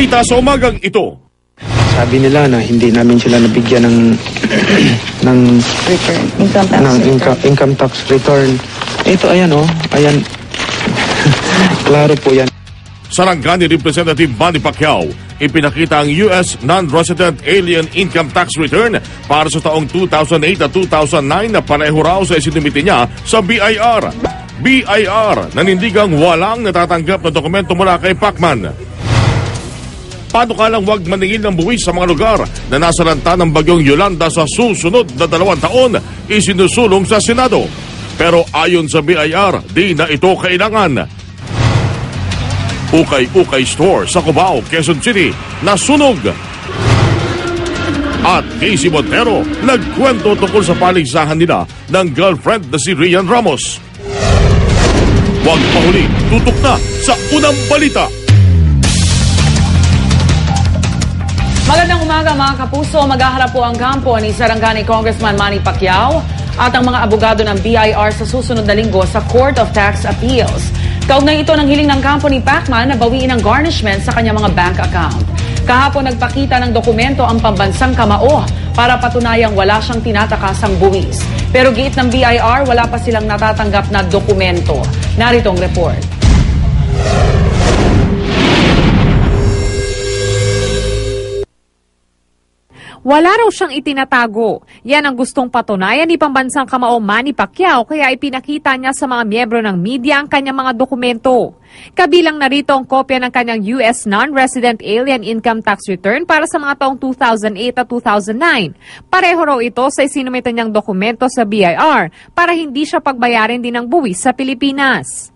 Kita sa umagang ito. Sabi nila na hindi namin sila nabigyan ng income tax return. Ito ayan ayan. Klaro po yan. Sarangani Representative Manny Pacquiao, ipinakita ang US Non-Resident Alien Income Tax Return para sa taong 2008 at 2009 na pareho raw sa isinumiti niya sa BIR. BIR, nanindigang walang natatanggap na dokumento mula kay Pacman. Paano ka lang wag maningil ng buwis sa mga lugar na nasalanta ng bagyong Yolanda sa susunod na 2 taon, isinusulong sa Senado. Pero ayon sa BIR, di na ito kailangan. Ukay-Ukay Store sa Cubao, Quezon City, nasunog. At Casey Montero, nagkwento tungkol sa paligsahan nila ng girlfriend na si Rian Ramos. Huwag mahuli, tutok na sa unang balita. Magandang umaga mga kapuso, maghaharap po ang kampo ni Sarangani Congressman Manny Pacquiao at ang mga abogado ng BIR sa susunod na linggo sa Court of Tax Appeals. Kaugnay ito ng hiling ng kampo ni Pacman na bawiin ang garnishment sa kanyang mga bank account. Kahapon nagpakita ng dokumento ang pambansang kamao para patunayang wala siyang tinatakasang buwis. Pero giit ng BIR, wala pa silang natatanggap na dokumento. Narito ang report. Wala raw siyang itinatago. Yan ang gustong patunayan ni pambansang kamao Manny Pacquiao kaya ipinakita niya sa mga miyembro ng media ang kanyang mga dokumento. Kabilang narito ang kopya ng kanyang US Non-Resident Alien Income Tax Return para sa mga taong 2008 at 2009. Pareho raw ito sa isinumite niyang dokumento sa BIR para hindi siya pagbayarin din ng buwis sa Pilipinas.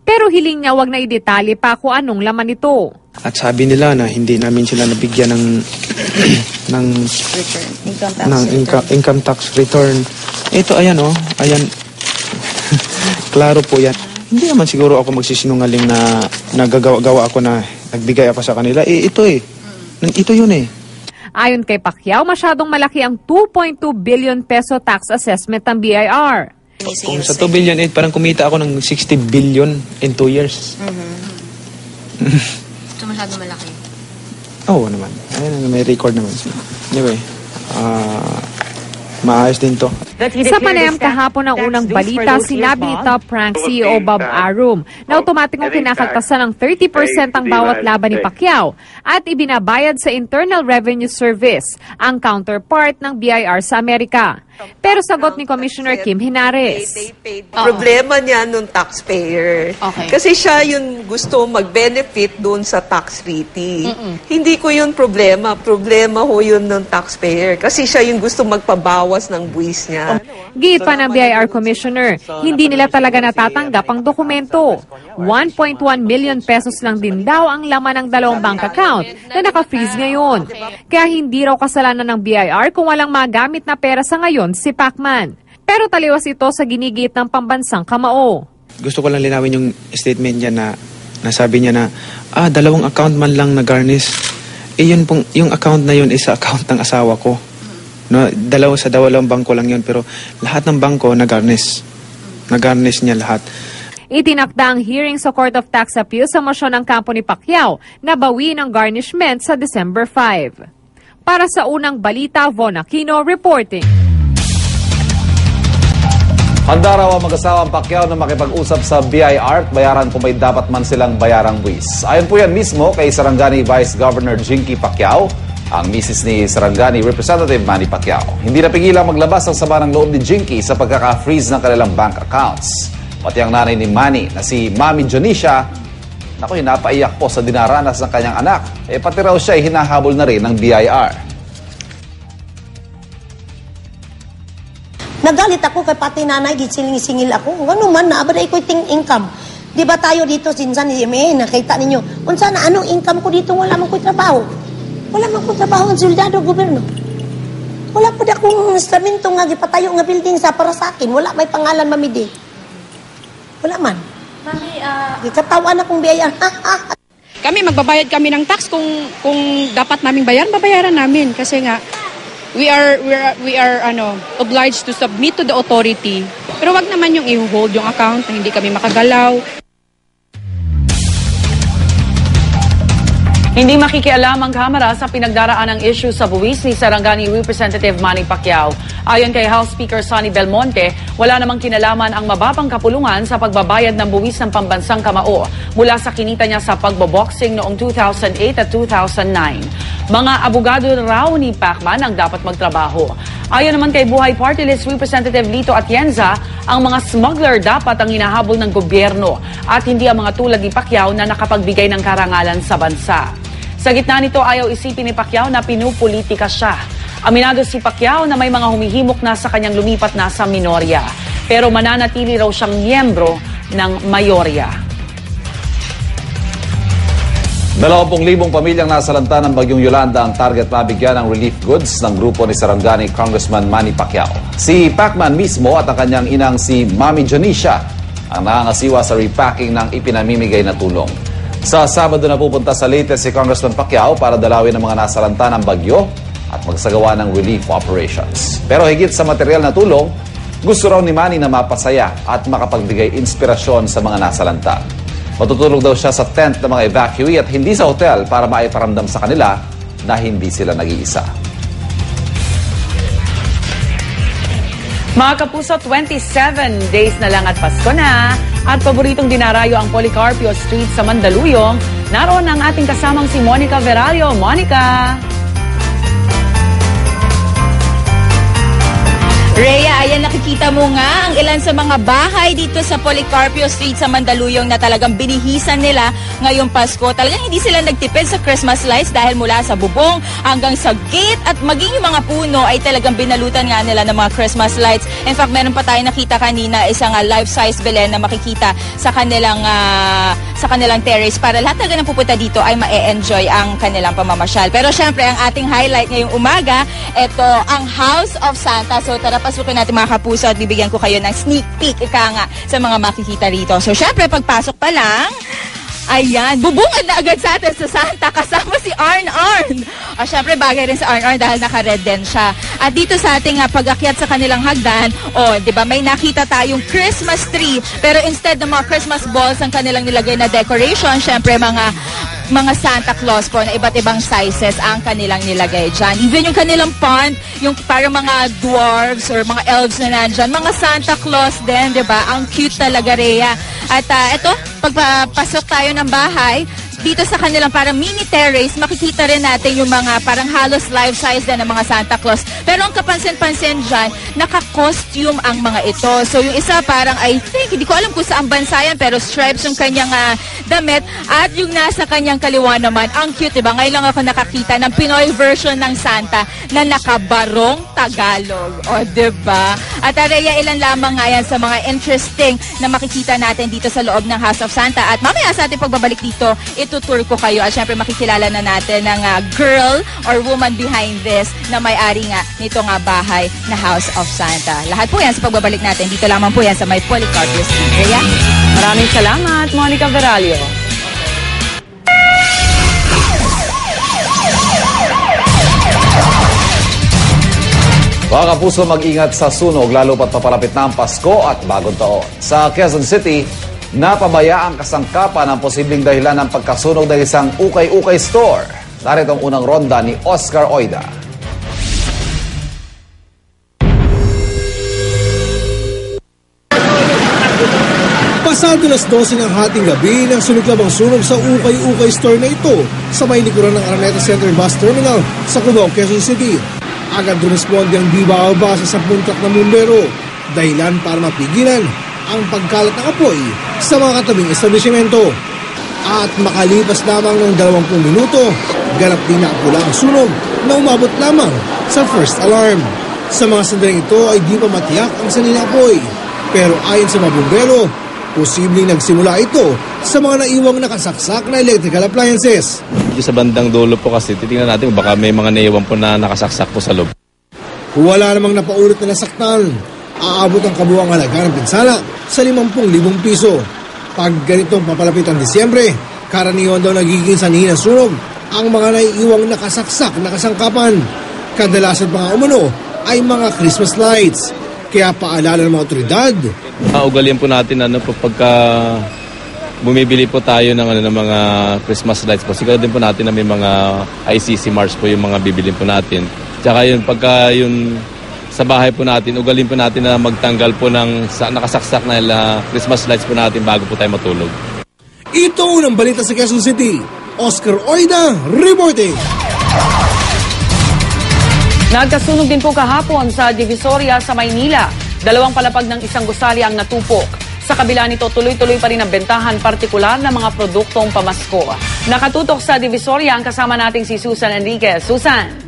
Pero hiling niya wag na idetalye pa kung anong laman nito. At sabi nila na hindi namin sila nabigyan ng income tax return. Ito ayan ayan. Klaro po yan. Hindi naman siguro ako magsisinungaling na nagagawa ako na nagbigay ako sa kanila. Ito yun. Ayon kay Pacquiao, masyadong malaki ang 2.2 billion peso tax assessment ng BIR. Kung sa 2 billion, parang kumita ako ng 60 billion in 2 years. So masyadong malaki? Oo naman. Ayun, may record naman. Anyway, maayos din to. Sa panayam kahapon ng unang balita, sinabi ni Top Rank CEO Bob Arum na automatikong kinakaltasan ng 30% ang bawat laban ni Pacquiao at ibinabayad sa Internal Revenue Service, ang counterpart ng BIR sa Amerika. Pero sagot ni Commissioner Kim Henares. Problema niya nung taxpayer. Okay. Kasi siya yung gusto mag-benefit doon sa tax treaty. Hindi ko yun problema. Problema ho yun ng taxpayer. Kasi siya yung gusto magpabawas ng buwis niya. Giit pa ng BIR Commissioner, hindi nila talaga natatanggap ang dokumento. 1.1 million pesos lang din daw ang laman ng 2 bank account na naka-freeze ngayon. Kaya hindi raw kasalanan ng BIR kung walang magamit na pera sa ngayon si Pacman. Pero taliwas ito sa ginigit ng pambansang kamao. Gusto ko lang linawin yung statement niya na nasabi niya na 2 account man lang na garnish. Yung account na yun is sa account ng asawa ko. No, sa 2 bangko lang yun, pero lahat ng bangko na-garnish. Na-garnish niya lahat. Itinakda ang hearing sa Court of Tax Appeals sa mosyon ng kampo ni Pacquiao na bawiin ang garnishment sa December 5. Para sa unang balita, Von Aquino reporting. Handa raw ang mag-asawang Pacquiao na makipag-usap sa BIR at bayaran kung may dapat man silang bayarang buwis. Ayon po yan mismo kay Sarangani Vice Governor Jinky Pacquiao, ang misis ni Sarangani Representative Manny Pacquiao. Hindi napigilang maglabas ang sama ng loob ni Jinky sa pagkaka-freeze ng kanilang bank accounts. Pati ang nanay ni Manny na si Mami Jonisha, naku, napaiyak po sa dinaranas ng kanyang anak. Pati raw siya ay hinahabol na rin ng BIR. Nagalit ako kay pati nanay, gisingil ako. Ano man, naabaday ko ting income. Di ba tayo dito, sinsan, nakita ninyo. Unsa na, anong income ko dito, wala man ko trabaho. Wala man ko trabaho ang soldado, gobyerno. Wala po na akong instrumento nga, gipatayo nga building sa para sa akin. Wala may pangalan, mamidi. Wala man. Mami, Katawan akong biyaya. Kami, magbabayad kami ng tax kung dapat naming bayaran, babayaran namin. Kasi nga, we are obliged to submit to the authority. Pero wag naman yung i-hold yung account na hindi kami makagalaw. Hindi makikialam ang Kamara sa pinagdaraan ng issue sa buwis ni Sarangani Representative Manny Pacquiao. Ayon kay House Speaker Sonny Belmonte, wala namang kinalaman ang mababang kapulungan sa pagbabayad ng buwis ng pambansang kamao mula sa kinita niya sa pagboboxing noong 2008 at 2009. Mga abogado raw ni Pacman ang dapat magtrabaho. Ayon naman kay Buhay Party List Representative Lito Atienza, ang mga smuggler dapat ang hinahabol ng gobyerno at hindi ang mga tulad ni Pacquiao na nakapagbigay ng karangalan sa bansa. Sa gitna nito, ayaw isipin ni Pacquiao na pinupolitika siya. Aminado si Pacquiao na may mga humihimok na sa kanyang lumipat na sa minorya. Pero mananatili raw siyang miyembro ng mayorya. 20,000 pamilyang nasalanta ng Bagyong Yolanda ang target mabigyan ng relief goods ng grupo ni Sarangani Congressman Manny Pacquiao. Si Pacman mismo at ang kanyang inang si Mami Jonicia ang nangangasiwa sa repacking ng ipinamimigay na tulong. Sa Sabado na pupunta sa Leyte si Congressman Pacquiao para dalawin ang mga nasalanta ng bagyo at magsagawa ng relief operations. Pero higit sa material na tulong, gusto raw ni Manny na mapasaya at makapagbigay inspirasyon sa mga nasalanta. Matutulog daw siya sa tent ng mga evacuee at hindi sa hotel para maiparamdam sa kanila na hindi sila nag-iisa. Mga kapuso, 27 days na lang at Pasko na. At paboritong dinarayo ang Policarpio Street sa Mandaluyong. Naroon ang ating kasamang si Monica Verario. Monica! Rhea, ayan nakikita mo nga ang ilan sa mga bahay dito sa Policarpio Street sa Mandaluyong na talagang binihisan nila ngayong Pasko. Talagang hindi sila nagtipid sa Christmas lights dahil mula sa bubong hanggang sa gate at maging yung mga puno ay talagang binalutan nga nila ng mga Christmas lights. In fact, meron pa tayo nakita kanina isang life-size Belen na makikita sa kanilang terrace para lahat na ganang pupunta dito ay ma-enjoy ang kanilang pamamasyal. Pero syempre, ang ating highlight ngayong umaga, ito ang House of Santa. So tara, pasukin natin mga kapuso at bibigyan ko kayo ng sneak peek nga sa mga makikita rito. So syempre, pagpasok pa lang, ayan, bubungad na agad sa atin sa Santa kasama si Arn. O syempre, bagay rin sa Arn dahil naka-red din siya. At dito sa ating pag-akyat sa kanilang hagdan, di ba may nakita tayong Christmas tree. Pero instead ng mga Christmas balls ang kanilang nilagay na decoration, syempre mga Santa Claus po na iba't ibang sizes ang kanilang nilagay dyan. Even yung kanilang pond, yung parang mga dwarves or mga elves na nandyan, mga Santa Claus din, di ba? Ang cute talaga, Rhea. At ito, pagpasok tayo ng bahay, dito sa kanilang parang mini terrace, makikita rin natin yung mga parang halos life-size din ng mga Santa Claus. Pero ang kapansin-pansin dyan, naka-costume ang mga ito. So yung isa parang, I think, hindi ko alam kung saan bansa yan, pero stripes yung kanyang damit. At yung nasa kanyang kaliwa naman, ang cute, diba? Ngayon lang ako nakakita ng Pinoy version ng Santa na nakabarong Tagalog. O, diba? At Rhea, ilan lamang nga yan sa mga interesting na makikita natin dito sa loob ng House of Santa. At mamaya sa ating pagbabalik dito, itutur ko kayo at syempre makikilala na natin ng girl or woman behind this na may-ari nga nito nga bahay na House of Santa. Lahat po yan sa pagbabalik natin. Dito lamang po yan sa may Policarpio Street. Rhea? Maraming salamat, Monica Verario. Mga kapuso, mag-ingat sa sunog lalo pat papalapit na ang Pasko at Bagong Taon. Sa Quezon City, napabaya ang kasangkapan ang posibleng dahilan ng pagkasunog ng isang ukay-ukay store. Narito ang unang ronda ni Oscar Oida. Pasado alas 12 ng hating gabi nang sumiklab ang sunog sa ukay-ukay store na ito sa may likuran ng Araneta Center Bus Terminal sa Cubao, Quezon City. Agad rumisponde ang Diba sa 10 truck na bumbero, dahilan para mapigilan ang pagkalat ng apoy sa mga katabing establishmento. At makalipas lamang ng 20 minuto, ganap din naapula ang sunog na umabot lamang sa first alarm. Sa mga sandaling ito ay di pa matiyak ang sanhi ng apoy. Pero ayon sa mga bumbero, posibleng nagsimula ito sa mga naiwang nakasaksak na electrical appliances. Sa bandang dulo po kasi titingnan natin baka may mga naiwan po na nakasaksak po sa loob. Wala namang napaulit na nasaktan. Aabot ang kabuuang halaga ng pinsala sa 50,000 piso. Pag ganitong papalapit ang Disyembre, karaniwan daw nagiging sanhi ng sunog ang mga naiiwang nakasaksak na kasangkapan. Kadalasan pa nga umano ay mga Christmas lights. Kaya paalala ng mga otoridad. Ugalian po natin pagka bumibili po tayo ng mga Christmas lights po. Siguro din po natin na may mga ICC Mars po yung mga bibilin po natin. Tsaka yun, pagka yun sa bahay po natin, ugalin po natin na magtanggal po ng nakasaksak na Christmas lights po natin bago po tayo matulog. Ito unang balita sa Quezon City. Oscar Oida reporting. Nagkasunog din po kahapon sa Divisoria sa Maynila. 2 palapag ng isang gusali ang natupok. Sa kabila nito, tuloy-tuloy pa rin ang bentahan partikular na mga produktong pamasko. Nakatutok sa Divisoria ang kasama nating si Susan Enriquez. Susan!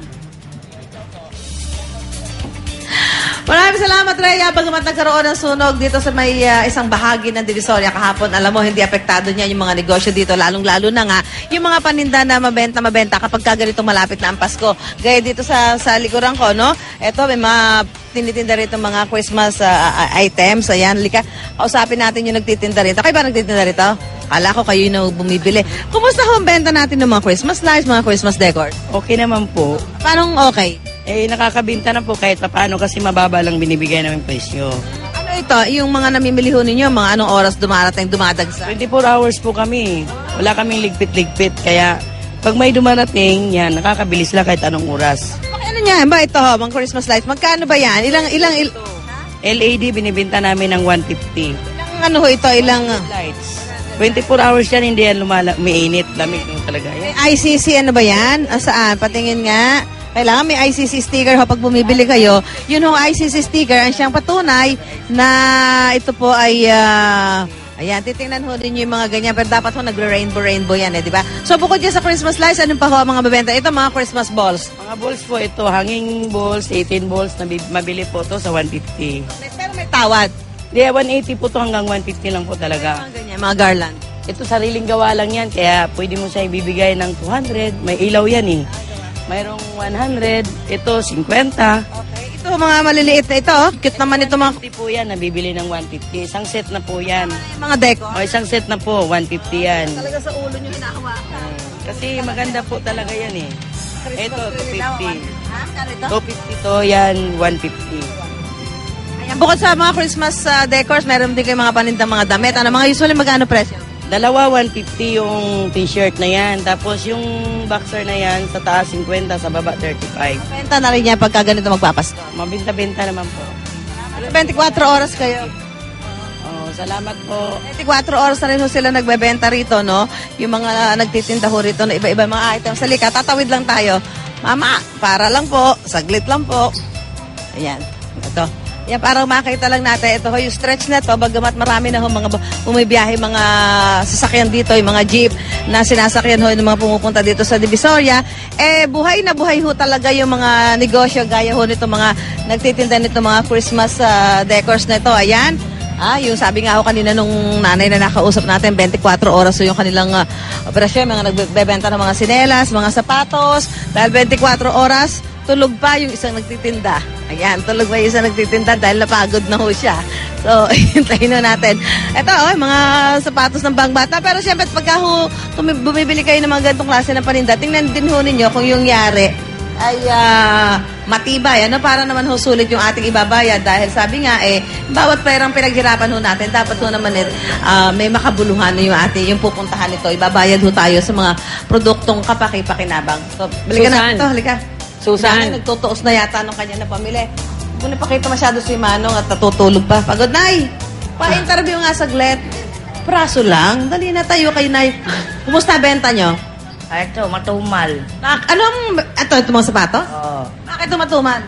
Maraming salamat, Rhea. Bagamat nagkaroon ng sunog dito sa may isang bahagi ng Divisoria kahapon, alam mo, hindi apektado niya yung mga negosyo dito, lalong-lalo na nga yung mga paninda na mabenta kapag ganito malapit na ang Pasko. Gaya dito sa likuran ko, no? Ito, may mga tinitinda rito mga Christmas items. Ayan, lika. Kausapin natin yung nagtitinda rito. Kayo ba nagtitinda rito? Kala ko kayo yung bumibili. Kumusta ho ang benta natin ng mga Christmas lights, mga Christmas decor? Okay naman po. Paano okay? Nakakabinta na po kahit paano kasi mababa lang binibigay namin presyo. Ano ito? Yung mga namimili ho ninyo, mga anong oras dumadagsa? 24 hours po kami. Wala kaming ligpit-ligpit. Kaya pag may dumarating, yan, nakakabilis lang kahit anong oras. Ano niya? Ba ito ho, mga Christmas lights? Magkano ba yan? LED binibenta namin ng 150. Ano ho ito? Lights. 24 hours yan, hindi yan umiinit. Lamig talaga yan. ICC ano ba yan? Saan? Patingin nga. Kailangan may ICC sticker ho pag bumibili kayo. Yun ho, ICC sticker ang siyang patunay na ito po ay ayan, titingnan ho din yung mga ganyan, pero dapat ho nagre-rainbow yan di ba? So bukod dyan sa Christmas lights, anong pa ho ang mga bebenta? Ito mga Christmas balls. Mga balls po ito, hanging balls, 18 balls na mabili po to sa 150. Pero may tawad. Hindi, 180 po to hanggang 150 lang po talaga. Mga ganyan, mga garland. Ito sariling gawa lang yan, kaya pwede mo siya ibibigay ng 200. May ilaw yan eh. Mayroong 100, ito 50. Okay, ito mga maliliit na ito. Cute naman ito mga... 150 po yan, nabibili ng 150. Isang set na po yan. Mga deco? O, isang set na po, 150 yan. Talaga sa ulo nyo hinahawakan. Kasi maganda po talaga yan eh. Ito, 250. 250 to, yan, 150. Ayan, bukod sa mga Christmas decors, meron din kayo mga panindang mga damit. Ano mga usually magkano presyo? Dalawa, 150 yung t-shirt na yan. Tapos yung boxer na yan, sa taas 50, sa baba 35. Benta na rin niya pagka ganito magpapasko. Mabinta-benta naman po. 24 oras kayo. Oh, salamat po. 24 oras na rin sila nagbebenta rito, no? Yung mga nagtitinda ho rito na iba-iba mga items. Salika, tatawid lang tayo. Mama, para lang po. Saglit lang po. Ayan. Ito. Yan, para makita lang natin, ito ho, yung stretch na to, bagamat marami na ho mga bumibiyahe, mga sasakyan dito, yung mga jeep na sinasakyan ho, yung mga pumupunta dito sa Divisoria, buhay na buhay ho talaga yung mga negosyo, gaya ho nito mga nagtitinda nito mga Christmas decors na ito. Ayan, yung sabi nga ho kanina nung nanay na nakausap natin, 24 oras ho yung kanilang operasyon, mga nagbebenta ng mga sinelas, mga sapatos, dahil 24 oras, tulog pa yung isang nagtitinda. Ayan, tulog pa yung isang nagtitinda dahil napagod na ho siya. So, hintayin na natin. Ito, mga sapatos ng bangbata. Pero siyempre, pagka ho, bumibili kayo ng mga ganitong klase ng paninda, tingnan din ho ninyo kung yung yari ay matibay. Ano, para naman ho sulit yung ating ibabayad. Dahil sabi nga, bawat perang pinaghirapan ho natin, dapat ho naman may makabuluhan yung ating, yung pupuntahan nito. Ibabayad ho tayo sa mga produktong kapaki-pakinabang. So, halika na. Ito, halika. Susan. Nagtutuos na yata nung kanya na pamili. Kung napakita masyado si Manong at natutulog pa. Pagod, Nay! Pa-interview nga saglit. Praso lang. Dali na tayo kay Nay. Kumusta benta nyo? Ito, matumal. Ito mga sapato? Oo. Bakit ito matumal?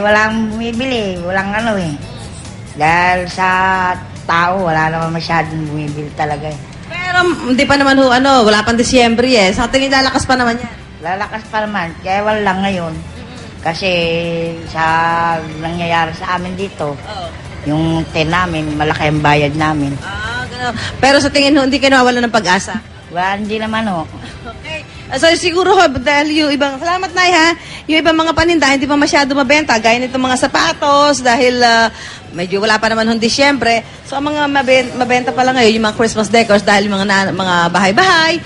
Walang bumibili. Walang Dahil sa tao, wala naman masyadong bumibili talaga Pero hindi pa naman wala pang Disyembre Sa tingin lalakas pa naman yan. Lalakas pa naman, kaya wala lang ngayon. Kasi sa nangyayari sa amin dito, yung namin, malaki ang bayad namin. Gano'n. Pero sa tingin ho, hindi kayo nawawalan ng pag-asa? Wala, hindi naman ho. Okay. So siguro ho, dahil yung ibang, salamat Nay ha, yung ibang mga paninda, hindi pa masyado mabenta, gaya nitong mga sapatos, dahil medyo wala pa naman hong Disyembre. So, ang mga mabenta pa lang ngayon, yung mga Christmas decors, dahil yung mga bahay-bahay,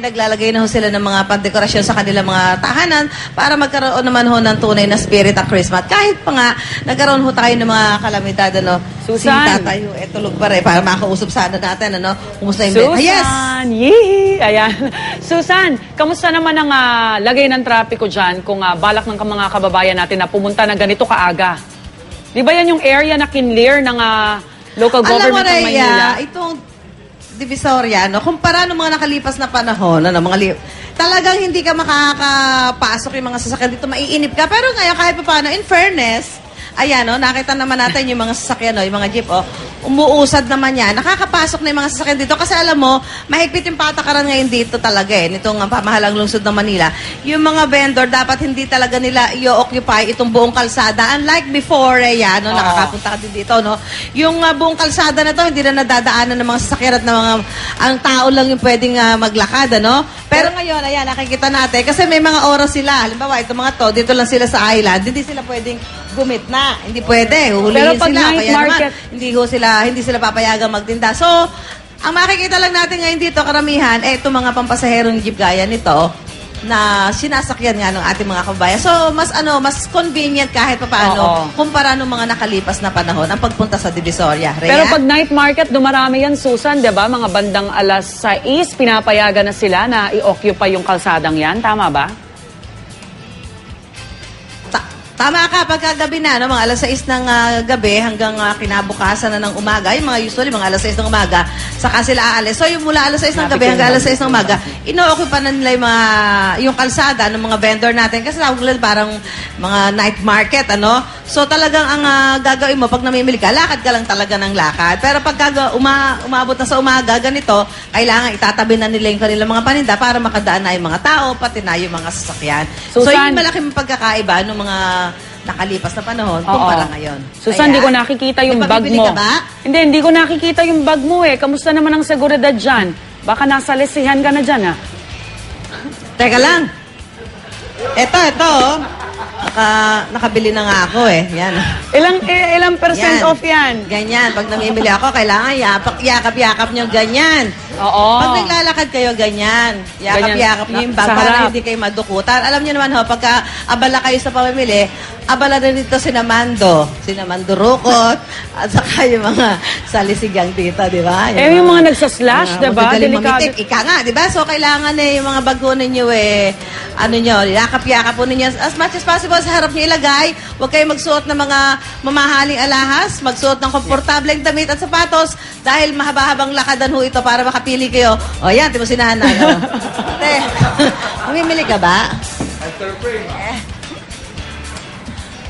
naglalagay na ho sila ng mga pandekorasyon sa kanilang mga tahanan para magkaroon naman ho ng tunay na spirit ng Christmas. Kahit pa nga, nagkaroon ho tayo ng mga kalamidad, ano, Susan. si tatay ho, tulog pa rin, para makausap sana natin, ano, kumusta yung Susan! Yes! Yee! Ayan. Susan, kamusta naman ang lagay ng trapiko dyan kung balak ng mga kababayan natin na pumunta ng ganito kaaga? Di ba yan yung area na kinlear ng local government ng Maynila? Alam mo, itong Divisoria, no, kumpara ng mga nakalipas na panahon, talagang hindi ka makakapasok yung mga sasakyan dito, maiinip ka. Pero ngayon, kahit pa paano, in fairness, ayan, no, nakita naman natin yung mga sasakyan, no, yung mga jeep, umuusad naman yan. Nakakapasok na yung mga sasakyan dito kasi alam mo, mahigpit yung patakaran ngayon dito talaga nitong pamahalang lungsod ng Manila. Yung mga vendor, dapat hindi talaga nila i-occupy itong buong kalsada. Unlike before, nakakapunta ka din dito, no? Yung buong kalsada na to, hindi na nadadaanan ng mga sasakyan at ang tao lang yung pwedeng maglakad, ano? Pero ngayon, ayan, nakikita natin, kasi may mga oras sila. Halimbawa, itong mga to, dito lang sila sa island, hindi sila pwedeng gumit na. Hindi pwede. Huhulihin pero pag sila. night Kaya market, naman, hindi sila papayagang magtinda. So, ang makikita lang natin ngayon dito, karamihan, itong mga pampasaherong jeep gaya nito, na sinasakyan nga ng ating mga kababayan. So, mas convenient kahit pa paano, kumpara ng mga nakalipas na panahon, ang pagpunta sa Divisoria. Rhea? pero pag night market, dumarami yan, Susan, di ba? Mga bandang alas 6, pinapayagan na sila na i-occupy yung kalsadang yan. Tama ba? Tama ka, pagkagabi na, no, mga alas 6 ng gabi hanggang kinabukasan na ng umaga, yung mga usually mga alas 6 ng umaga, saka sila aalis. So yung mula alas 6 ng gabi hanggang alas 6 ng umaga, ino-occupy na nila yung kalsada ng mga vendor natin kasi tawag parang mga night market, ano? So talagang ang gagawin mo, pag namimili ka, lakad ka lang talaga ng lakad. Pero pag umabot na sa umaga, ganito, kailangan itatabi na nila yung kanilang mga paninda para makadaan na yung mga tao, pati na yung mga sasakyan. So yung malaking pagkakaiba ng mga nakalipas na panahon, kumpara ngayon. Susan, hindi ko nakikita yung bag mo. Ka ba? Hindi ko nakikita yung bag mo Kamusta naman ang seguridad dyan? Baka nasa lesihan ka na dyan, Teka lang. Ito. Nakabili na nga ako Yan. Ilang percent off yan? Ganyan. Pag namimili ako, kailangan yakap-yakap nyo ganyan. Oo. Pag naglalakad kayo, ganyan. Yakap-yakap nyo yung bag para hindi kayo madukutan. Alam nyo naman pagka abala kayo sa pamimili, abala na dito Sinamando Rukot, at saka yung mga salisigang dito, di ba? Yung mga nagsaslash, di ba? Delikado. Ika nga, di ba? So, kailangan yung mga bago ninyo yakap-yakap po ninyo. As much as possible, sa harap nyo ilagay. Huwag kayo magsuot ng mga mamahaling alahas, magsuot ng komportableng damit at sapatos dahil mahaba-habang lakadan ito para makapili kayo. Yan, di mo sinahanay. Mamimili ka ba?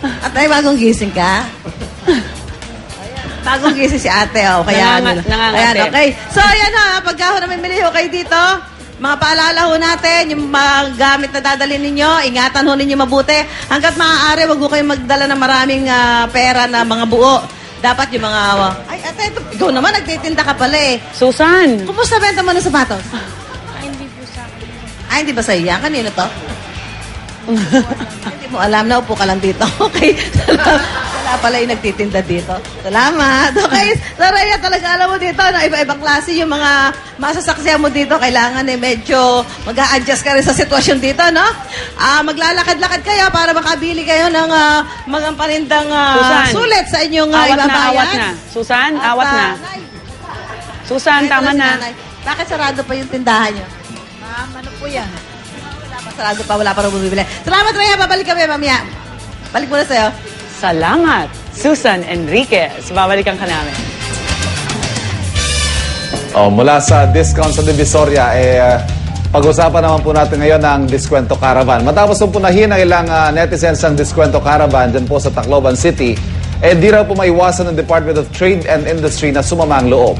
At bagong gising ka? Bagong gising si ate, kaya nangangate. Okay. So, ayan pagka namimili kayo dito, mga paalala natin, yung mga gamit na dadalhin ninyo, ingatan ninyo mabuti. Hanggat maaari, wag kayong magdala ng maraming pera na mga buo. Dapat yung mga, ate, ikaw naman, nagtitinda ka pala Susan! Kumusta benta mo ng sapatos? Hindi po sa akin. Hindi ba sa'yo yan? Kanino to? Hindi mo alam, naupo ka lang dito. Okay. Wala pala yung nagtitinda dito. Salamat. Okay. So, Rhea, talaga alam mo dito na iba-ibang klase yung mga masasaksihan mo dito. Kailangan medyo mag-a-adjust ka rin sa sitwasyon dito, no? Maglalakad-lakad kayo para makabili kayo ng mga panindang sulit sa inyong ibabayan. Awat na. Susan, awat na. Susan, tama na. Bakit sarado pa yung tindahan nyo? Ma'am, ano po yan? Sarado pa, wala pa rin bumibili. Salamat, Rhea. Babalik kami, mamaya. Balik muna sa'yo. Salamat, Susan Enriquez. Babalikan ka namin. Mula sa discount sa Divisoria, pag-usapan naman po natin ngayon ang Diskwento Caravan. Matapos po punahin ng ilang netizens ang Diskwento Caravan dyan po sa Tacloban City, di raw po maiwasan ng Department of Trade and Industry na sumama ang loob.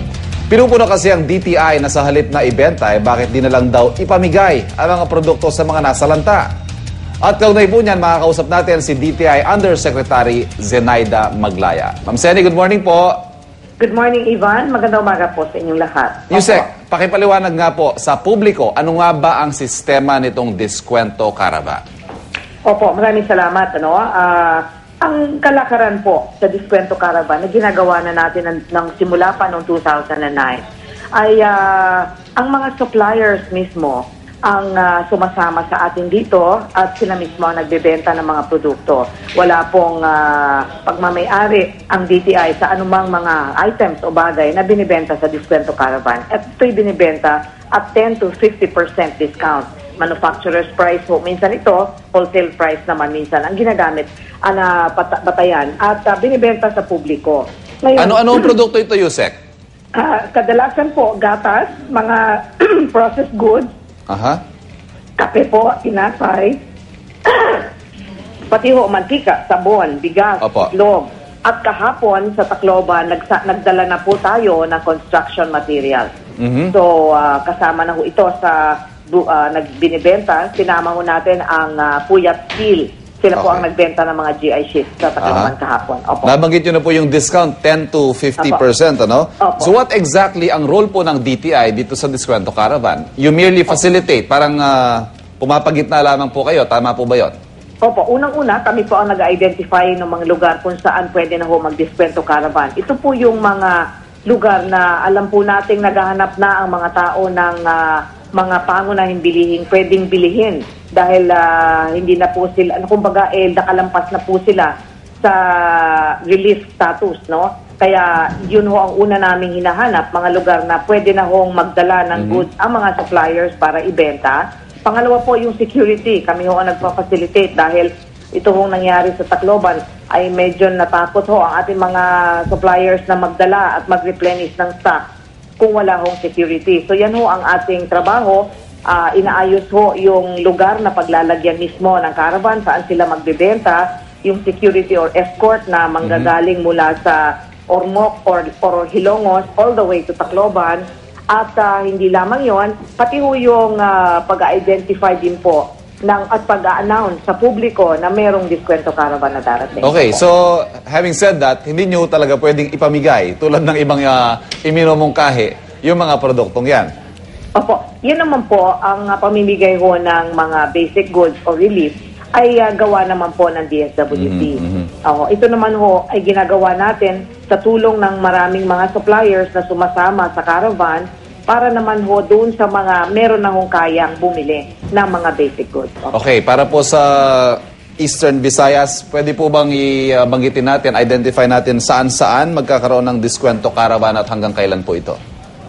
Pinupuno kasi ang DTI na sa halip na ibenta, bakit di na lang daw ipamigay ang mga produkto sa mga nasalanta. At kaunay po niyan, makakausap natin si DTI Undersecretary Zenaida Maglaya. Ma'am Seni, good morning po. Good morning, Ivan. Magandang umaga po sa inyong lahat. Yusek, pakipaliwanag nga po sa publiko, ano nga ba ang sistema nitong Diskwento Caravan? Opo, maraming salamat. Ang kalakaran po sa Diskwento Caravan na ginagawa na natin ng simula pa noong 2009 ay ang mga suppliers mismo ang sumasama sa atin dito at sila mismo ang nagbebenta ng mga produkto. Wala pong pagmamayari ang DTI sa anumang mga items o bagay na binibenta sa Diskwento Caravan. At ito'y binibenta at 10 to 50% discount. Manufacturer's price po. Minsan ito, wholesale price naman minsan ang ginagamit na batayan at binibenta sa publiko. Ngayon, Ano-ano ang produkto ito, Yusek? kadalasan po, gatas, mga processed goods, Aha. kape po, tinapay, pati ho, mantika, sabon, bigas, Opo. itlog. At kahapon sa Tacloban, nagdala na po tayo ng construction material. Mhm. So, kasama na ho ito sa nagbinibenta. Sinama ho natin ang Puyat Steel. Sila po ang nagbenta ng mga GI sheets sa Tacloban kahapon. Opo. Nabanggit nyo na po yung discount, 10 to 50%, ano? Opo. So what exactly ang role po ng DTI dito sa Diskwento Caravan? You merely facilitate, parang pumapagitna lamang po kayo, tama po ba yun? Opo, unang-una, kami po ang nag-identify ng mga lugar kung saan pwede na ho mag-Diskwento Caravan. Ito po yung mga lugar na alam po nating naghahanap na ang mga tao ng mga pangunahing bilihin, pwedeng bilihin. Dahil hindi na po sila, kumbaga, nakalampas na po sila sa relief status, no? Kaya yun ho ang una naming hinahanap, mga lugar na pwede na hong magdala ng goods ang mga suppliers para ibenta. Pangalawa po yung security. Kami ho ang nagpa-facilitate dahil ito hong nangyari sa Tacloban ay medyo natakot ho ang ating mga suppliers na magdala at mag-replenish ng stock kung wala hong security. So yan ho ang ating trabaho. Inaayos ho yung lugar na paglalagyan mismo ng caravan, saan sila magbebenta, yung security or escort na manggagaling mula sa Ormoc or Hilongos all the way to Tacloban. At hindi lamang yon, pati ho yung pag-identify din po at pag-a-announce sa publiko na merong Diskwento Caravan na darating. Okay, so having said that, hindi nyo talaga pwedeng ipamigay tulad ng ibang iminumungkahi yung mga produktong yan. Opo, yun naman po ang pamimigay ho ng mga basic goods o relief ay gawa naman po ng DSWD. Ito naman ho ay ginagawa natin sa tulong ng maraming mga suppliers na sumasama sa caravan para naman ho doon sa mga meron na hong kayang bumili ng mga basic goods. Okay, para po sa Eastern Visayas, pwede po bang ibanggitin natin, identify natin saan-saan magkakaroon ng Diskwento Caravan at hanggang kailan po ito?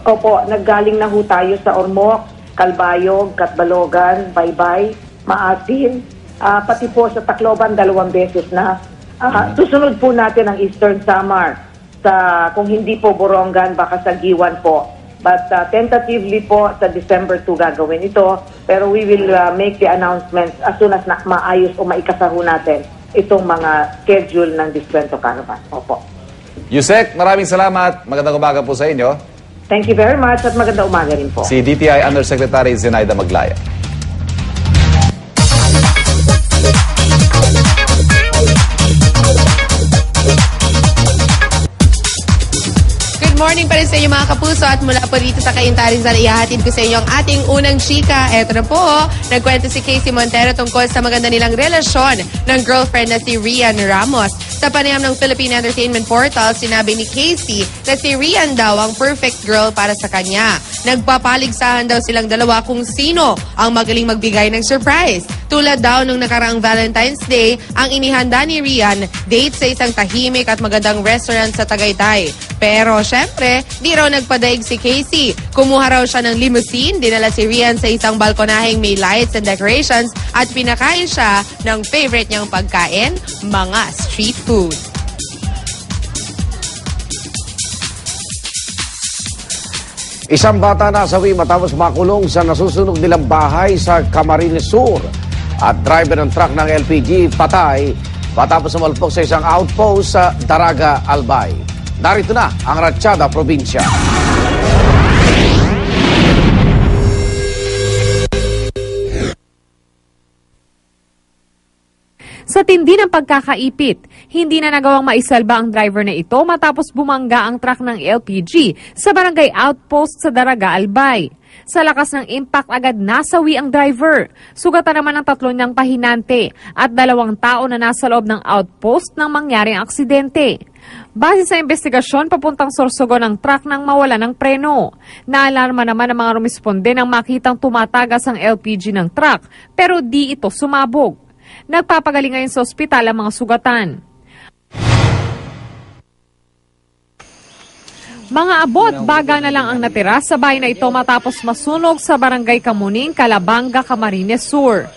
Opo, naggaling na ho tayo sa Ormoc, Calbayog, Catbalogan, Baybay, Maasin, pati po sa Tacloban 2 beses na. Susunod po natin ang Eastern Samar. Kung hindi po Borongan, baka sa Giwan po. But tentatively po sa December 2 gagawin ito. Pero we will make the announcements as soon as maayos o maikasaho natin itong mga schedule ng Diskwento Caravan. Opo. Yusek, maraming salamat. Magandang umaga po sa inyo. Thank you very much at magandang umaga rin po. Si DTI Undersecretary Zenaida Maglaya. Good morning pa rin sa inyo mga kapuso at mula po dito sa Kaintarin Sana ihahatid ko sa inyo ang ating unang chika. Eto na po, nagkwento si Casey Montero tungkol sa maganda nilang relasyon ng girlfriend na si Rian Ramos. Sa panayam ng Philippine Entertainment Portal, sinabi ni Casey na si Rian daw ang perfect girl para sa kanya. Nagpapaligsahan daw silang dalawa kung sino ang magaling magbigay ng surprise. Tulad daw nung nakaraang Valentine's Day, ang inihanda ni Rian, date sa isang tahimik at magandang restaurant sa Tagaytay. Pero syempre, di raw nagpadaig si Casey. Kumuha raw siya ng limousine, dinala si Rian sa isang balkonaheng may lights and decorations at pinakain siya ng favorite niyang pagkain, mga street food. Isang bata nasawi matapos makulong sa nasusunog nilang bahay sa Camarines Sur. At driver ng truck ng LPG patay matapos sumalpok sa isang outpost sa Daraga, Albay. Narito na ang Ratchada Probinsya. Sa Sa tindi ng pagkakaipit, hindi na nagawang maisalba ang driver na ito matapos bumangga ang truck ng LPG sa barangay outpost sa Daraga, Albay. Sa lakas ng impact agad nasawi ang driver. Sugatan naman ang 3 niyang pahinante at 2 tao na nasa loob ng outpost nang mangyaring aksidente. Base sa investigasyon, papuntang Sorsogon ang truck nang mawala ng preno. Naalarma naman ang mga rumisponde nang makitang tumatagas ang LPG ng truck pero di ito sumabog. Nagpapagaling ngayon sa ospital ang mga sugatan. Mga abot, baga na lang ang natira sa bahay na ito matapos masunog sa barangay Kamuning, Calabanga, Camarines Sur.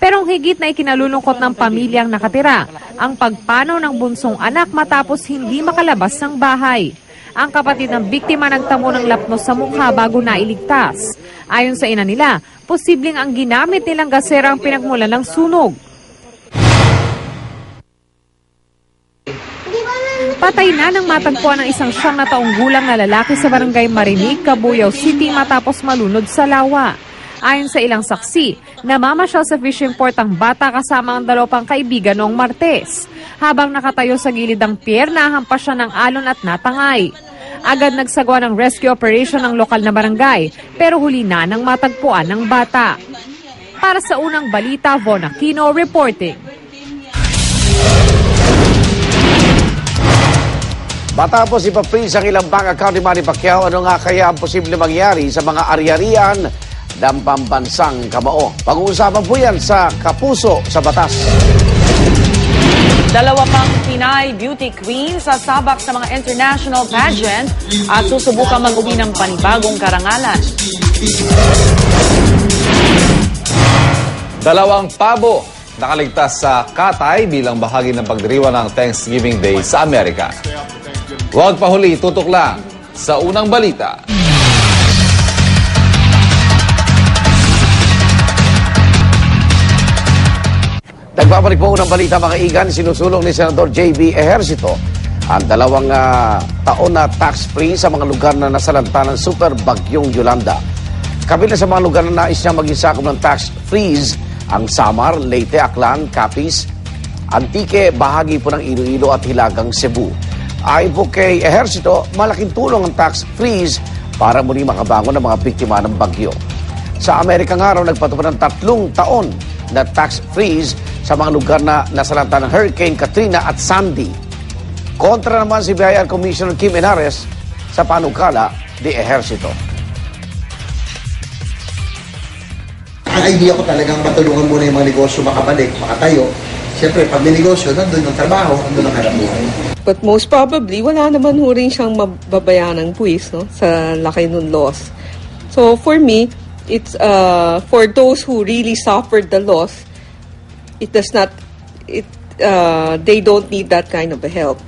Pero ang higit na ikinalulungkot ng pamilyang nakatira, ang pagpanaw ng bunsong anak matapos hindi makalabas ng bahay. Ang kapatid ng biktima nagtamo ng lapnos sa mukha bago nailigtas. Ayon sa ina nila, posibleng ang ginamit nilang gasera ang pinagmulan ng sunog. Patay na nang matagpuan ng isang 9 na taong gulang na lalaki sa barangay Marinig, Cabuyao City matapos malunod sa lawa. Ayon sa ilang saksi, namamasyal sa fishing port ang bata kasama ang 2 pang kaibigan noong Martes. Habang nakatayo sa gilid ng pier, nahampas siya ng alon at natangay. Agad nagsagawa ng rescue operation ng lokal na barangay, pero huli na nang matagpuan ng bata. Para sa unang balita, Von Aquino reporting. Matapos ipa-freeze ang ilang bank account ni Manny Pacquiao, ano nga kaya ang posible mangyari sa mga ari-arian ng pambansang kamao? Pag-uusapan po yan sa Kapuso sa Batas. 2 pang Pinay beauty queen sasabak sa mga international pageant at susubukang mag-uwi ng panibagong karangalan. 2 pabo nakaligtas sa Katay bilang bahagi ng pagdiriwang ng Thanksgiving Day sa Amerika. Huwag pa huli, tutok lang sa unang balita. Nagbabalik po unang balita mga igan, sinusulong ni Senador J.B. Ejercito ang 2 taon na tax-free sa mga lugar na nasalanta ng super bagyong Yolanda. Kabila sa mga lugar na nais niya maging sakop ng tax freeze ang Samar, Leyte, Aklan, Capiz, Antique, bahagi po ng Iloilo at Hilagang Cebu. Ayon po kay Ejercito, malaking tulong ang tax freeze para muli makabangon ng mga biktima ng bagyo. Sa Amerika nga raw, nagpatupad ng 3 taon na tax freeze sa mga lugar na nasalanta ng Hurricane Katrina at Sandy. Kontra naman si BIR Commissioner Kim Henares sa panukala ni Ejercito. Ang idea ko talagang matulungan muna yung mga negosyo makabalik, makatayo. Siyempre, pag may negosyo, nandun yung trabaho, nandun ang hanap buhay. But most probably, wala naman ho rin siyang mababayan ng buwis sa laki ng loss. So for me, it's for those who really suffered the loss, they don't need that kind of a help.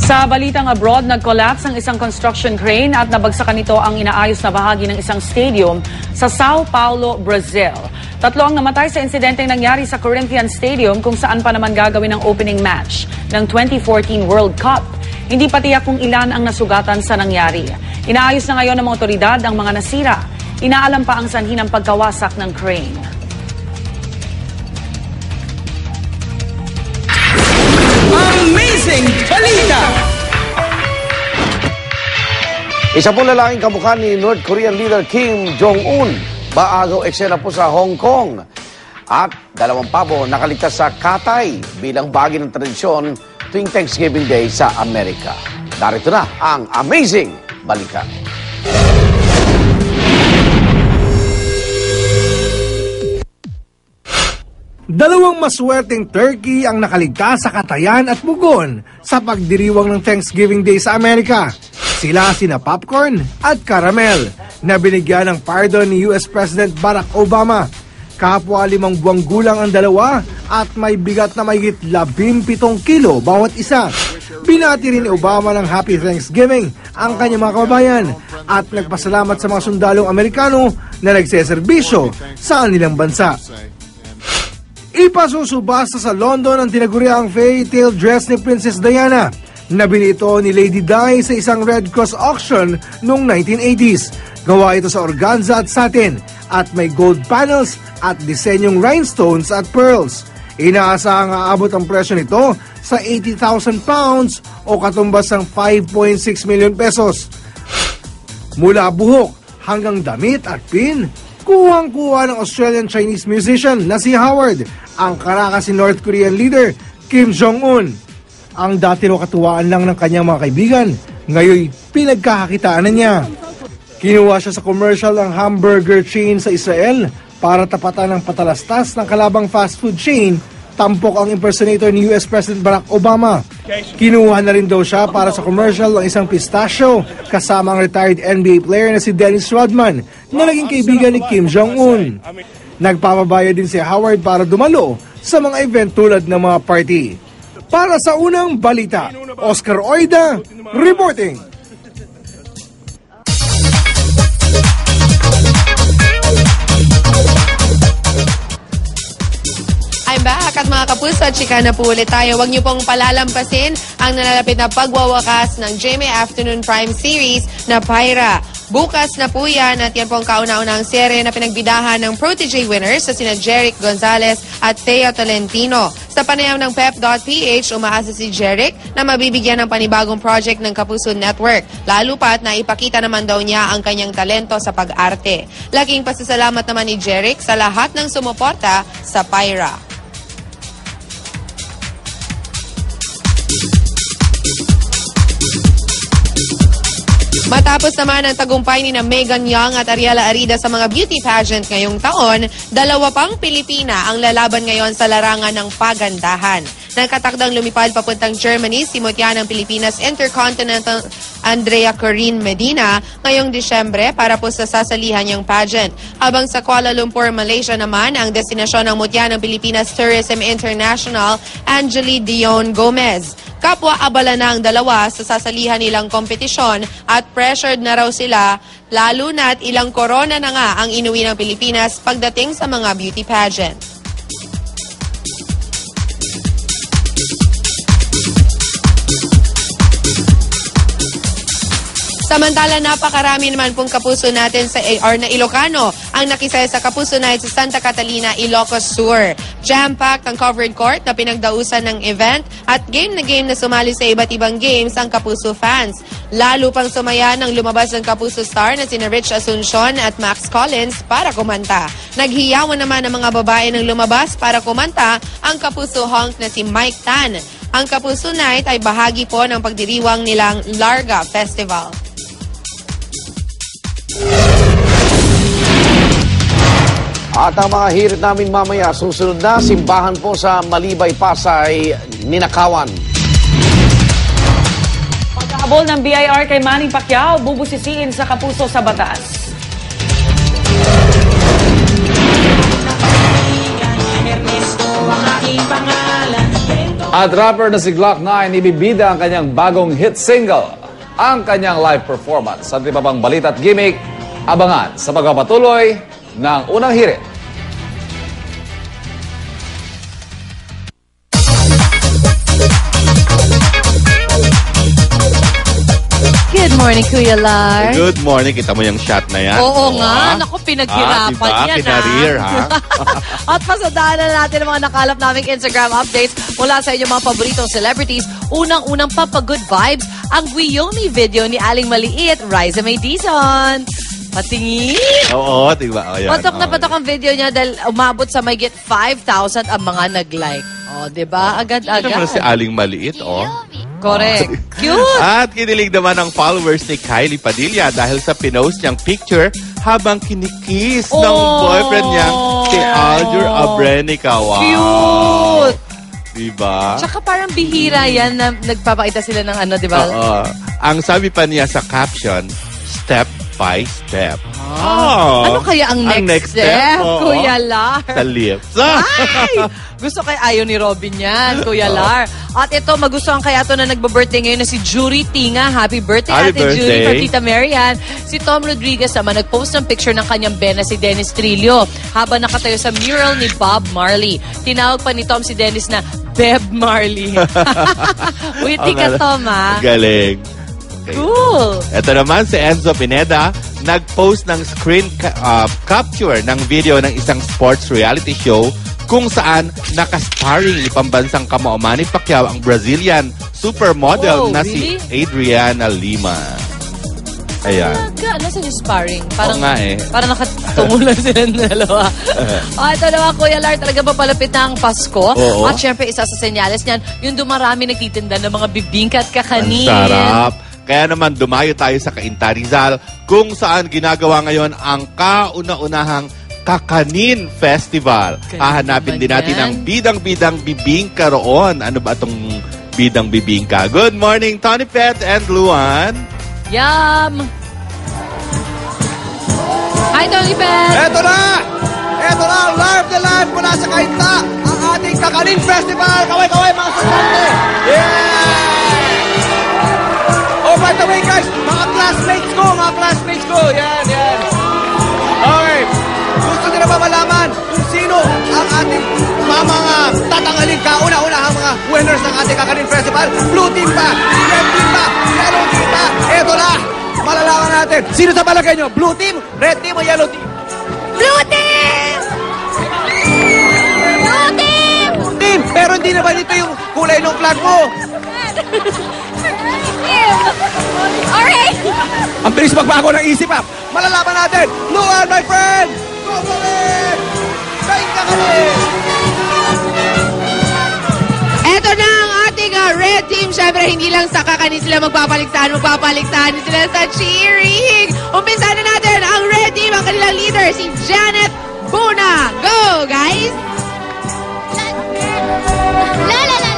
Sa balitang abroad, nag-collapse ang isang construction crane at nabagsakan nito ang inaayos na bahagi ng isang stadium sa Sao Paulo, Brazil. 3 ang namatay sa insidenteng nangyari sa Corinthians Stadium kung saan pa naman gagawin ang opening match ng 2014 World Cup. Hindi pa tiyak kung ilan ang nasugatan sa nangyari. Inaayos na ngayon ng mga otoridad ang mga nasira. Inaalam pa ang sanhi ng pagkawasak ng crane. Amazing balita! Isa po lalaking kamukha ni North Korean leader Kim Jong-un. Baagaw eksena po sa Hong Kong. At 2 pabo nakaligtas sa Katay bilang bahagi ng tradisyon tuwing Thanksgiving Day sa Amerika. Narito na ang Amazing Balita. Dalawang maswerteng turkey ang nakaligtas sa Katayan at Bugon sa pagdiriwang ng Thanksgiving Day sa Amerika. Sila sina Popcorn at Caramel na binigyan ng pardon ni US President Barack Obama. Kapwa 5 buwang gulang ang dalawa at may bigat na mahigit 17 kilo bawat isa. Binati rin ni Obama ng Happy Thanksgiving ang kanyang mga kababayan at nagpasalamat sa mga sundalong Amerikano na nagseserbisyo sa kanilang bansa. Ipasusubasta sa London ang tinaguriang fairy tale dress ni Princess Diana. Nabili ito ni Lady Di sa isang Red Cross auction noong 1980s. Gawa ito sa organza at satin at may gold panels at disenyong rhinestones at pearls. Inaasahang aabot ang presyo nito sa 80,000 pounds o katumbas ng 5.6 million pesos. Mula buhok hanggang damit at pin, kuhang-kuha ng Australian-Chinese musician na si Howard, ang karakas si North Korean leader Kim Jong-un. Ang dati raw katuwaan lang ng kanyang mga kaibigan, ngayon pinagkakakitaan na niya. Kinuha siya sa commercial ng hamburger chain sa Israel para tapatan ng patalastas ng kalabang fast food chain. Tampok ang impersonator ni US President Barack Obama. Kinuha na rin daw siya para sa commercial ng isang pistachio kasama ang retired NBA player na si Dennis Rodman na naging kaibigan ni Kim Jong-un. Nagpapabaya din si Howard para dumalo sa mga event tulad ng mga party. Para sa unang balita, Oscar Oida, reporting. I'm back at mga kapuso, chika na po ulit tayo. Huwag niyo pong palalampasin ang nalalapit na pagwawakas ng GMA Afternoon Prime Series na Pyra. Bukas na po yan at yan po ang kauna-unang serye na pinagbidahan ng Protégé winners sa sina Jeric Gonzalez at Thea Tolentino. Sa panayam ng pep.ph, umaasa si Jeric na mabibigyan ng panibagong project ng Kapuso Network. Lalo pat na ipakita naman daw niya ang kanyang talento sa pag-arte. Laking pasasalamat naman ni Jeric sa lahat ng sumuporta sa Pyra. Matapos naman ang tagumpay ni Megan Young at Ariela Arida sa mga beauty pageant ngayong taon, dalawa pang Pilipina ang lalaban ngayon sa larangan ng pagandahan. Nagkatakdang lumipad papuntang Germany si mutya ng Pilipinas Intercontinental Andrea Corinne Medina ngayong Disyembre para po sa sasalihan niyang pageant. Habang sa Kuala Lumpur, Malaysia naman, ang destinasyon ng mutya ng Pilipinas Tourism International, Angeli Dion Gomez. Kapwa-abala na ang dalawa sa sasalihan nilang kompetisyon at pressured na raw sila, lalo na't ilang korona na nga ang inuwi ng Pilipinas pagdating sa mga beauty pageant. Samantala, napakarami naman pong kapuso natin sa AR na Ilocano ang nakisaya sa Kapuso Night sa Santa Catalina, Ilocos Sur. Jam-packed ang covered court na pinagdausan ng event at game na sumali sa iba't ibang games ang Kapuso fans. Lalo pang sumaya nang lumabas ang Kapuso star na sina Rich Asuncion at Max Collins para kumanta. Naghiyawan naman ang mga babae nang lumabas para kumanta ang Kapuso honk na si Mike Tan. Ang Kapuso Night ay bahagi po ng pagdiriwang nilang Larga Festival. At ang mga hirit namin mamaya, susunod na simbahan po sa Malibay, Pasay, ninakawan. Pagkahabol ng BIR kay Manny Pacquiao, bubusisiin sa Kapuso sa batas. At rapper na si Glock 9, ibibida ang kanyang bagong hit single, ang kanyang live performance. At iba pang balita at gimmick, abangan sa pagpapatuloy ng unang hirit. Good morning, Kuya Lar. Good morning. Kita mo yung shot na yan? Oo nga. Naku, pinaghirapan diba? yan. Kinareer, ha? At pasadaanan natin ang mga nakalap naming Instagram updates mula sa inyong mga paboritong celebrities. Unang-unang papagood vibes, ang Guillaume video ni Aling Maliit, Riza May Dizon. Patingin! Oo, diba? Ayan, patok na patok ang video niya dahil umabot sa mayigit 5,000 ang mga nag-like. O, diba? Agad-agad. Ito naman si Aling Maliit, oh. Correct. Cute! At kinilig naman ang followers ni Kylie Padilla dahil sa pinost niyang picture habang kinikiss ng boyfriend niya, si Aljur Abrenica. Wow! Cute! Diba? Tsaka parang bihira yan na nagpapakita sila ng ano, diba? Oo. Ang sabi pa niya sa caption, step Vice step. Ano kaya ang next step, Oo. Kuya Lar? Sa lips. Ay! Gusto kay ayaw ni Robin yan, Kuya Lar. At ito, magustuhan kaya ito na nagbe-birthday ngayon na si Jury Tinga. Happy birthday, Happy Ate Jury, birthday. for Tita Marian. Si Tom Rodriguez naman nag-post ng picture ng kanyang bena si Dennis Trillo habang nakatayo sa mural ni Bob Marley. Tinawag pa ni Tom si Dennis na Beb Marley. Witty ka, Tom, ha? Galing. Okay. Cool. Ito naman si Enzo Pineda, nag-post ng screen capture ng video ng isang sports reality show kung saan nakasparring ni pambansang kamao Manny Pacquiao ang Brazilian supermodel na si Adriana Lima. Ayan. Nasa yung sparring? Oo nga eh. Parang nakatungo lang silang dalawa. Ito naman, Kuya Lar, talaga papalapit na ang Pasko. Oo. At syempre, isa sa senyales niyan, yung dumarami nagtitinda ng mga bibingka at kakanin. Ang sarap. Kaya naman dumayo tayo sa Cainta Rizal kung saan ginagawa ngayon ang kauna-unahang Kakanin Festival. Hahanapin din natin ang bidang-bidang bibingka roon. Ano ba itong bidang bibingka? Good morning, Tony Pet and Luan. Yum! Hi, Tony Pet! Eto na! Eto na, live na live mula sa Cainta, ang ating Kakanin Festival. Kaway-kaway mga estudyante! Yeah! Oh, by the way guys, mga classmates ko, yan. Okay, gusto nyo na ba malaman kung sino ang ating mga tatangalin kauna-una ang mga winners ng ating Kakanin Festival? Blue team ba? Red team ba? Yellow team ba? Eto na! Malalaman natin. Sino sa palagay nyo? Blue team, red team o yellow team? Blue team! Blue team! Team! Pero hindi na ba dito yung kulay ng flag mo? Alright! Ang bilis magbago ng isip ha. Malalaman natin. Luan, my friend! Go for it! Kain ka kami! Eto na ang ating red team. Siyempre, hindi lang sa kakanin sila magpapaligtahan sila sa cheering. Umpisa na natin ang red team, ang kanilang leader, si Janet Buna. Go, guys!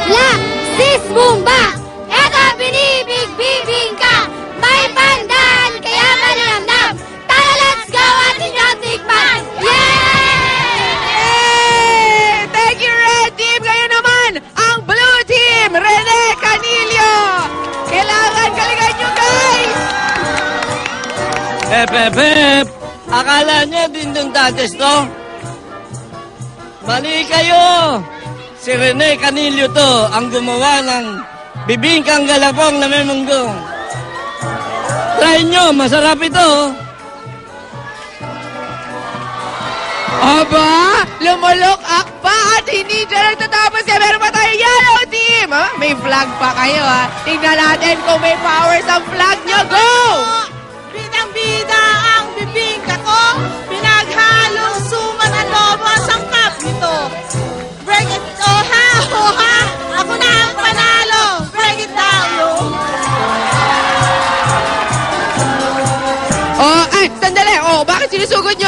La! Sis Bumba! Eto binibig-bibing ka! May pandan! Kaya malamdam! Tara, let's go! Ating tikman! Yay! Thank you, red team. Ngayon naman, ang blue team, Rene Canillo. Kailangan galingan nyo, guys! Pep! Akala niya dindong dates to? Mali kayo! Si Rene Canillo to ang gumawa ng bibingkang galapong na may munggong. Try nyo, masarap ito. Aba, lumulok pa at hindi dyan nagtatapos yan. Meron pa tayo yellow team. Ha? May flag pa kayo, ha? Tingnan natin kung may powers ang flag nyo. Go! Bidang-bida ang bibingka ko! Pinaghalong suman adobo ang sangkap nito! Break it, oh ha! Ako na ang panalo! Break it down, Oh, ay, sandali. Oh, bakit sinusugod nyo?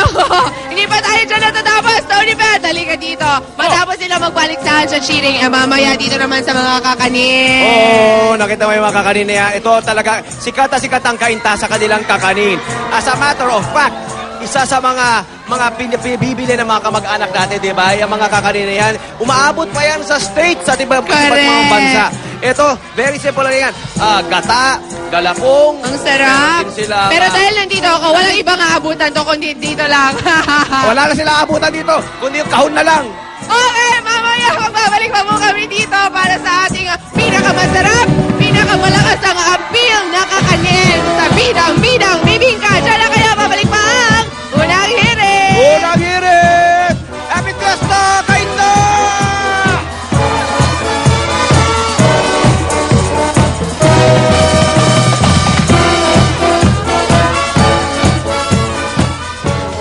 Hindi pa tayo dyan natatapos. Tony Pet, halika dito. Matapos sila magbaliktahan sa cheering, mamaya dito naman sa mga kakanin. Oh, nakita mo yung mga kakanin na yan. Ito talaga, sikat na sikat ang Cainta sa kanilang kakanin. As a matter of fact, isa sa mga bibili ng mga kamag-anak natin, di ba? Yung mga kakanin na yan, umaabot pa yan sa states, sa iba't mga bansa. Ito, very simple lang yan. Gata, galapong. Ang sarap. Sila, pero dahil nandito ako, walang ibang aabutan to, kundi dito lang. wala na sila aabutan dito, kundi yung kahon na lang. Okay, mamaya magbabalik pa po kami dito para sa ating pinakamasarap, pinakamalakas ang appeal na kakanin sa bidang-bidang bibingka. Diyan na kayo, babalik pa ang Unang Hirit! Unang Hirit! Happy Fiesta, Cainta!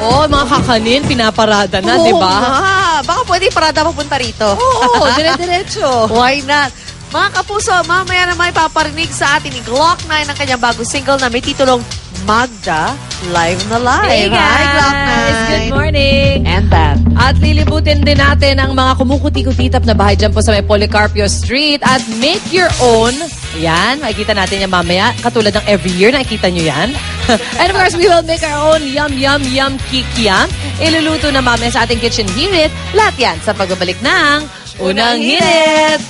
Oh, mga kakanin, pinaparada na, di ba? Baka pwede parada papunta rito. Oo, dire-diretso. Why not? Mga kapuso, mamaya naman ipaparinig sa atin ni Glock 9 ang kanyang bagong single na may titulong Magda, Live na Live. Hey guys! Hi, Glock 9. Good morning! And that. At lilibutin din natin ang mga kumukuti-kutitap na bahay dyan po sa may Policarpio Street at make your own. Yan, makikita natin yan mamaya. Katulad ng every year, nakikita nyo yan. And of course, we will make our own yum kikiam. Iluluto na mamaya sa ating kitchen hirit. Lahat yan sa pagbabalik ng Unang Hirit.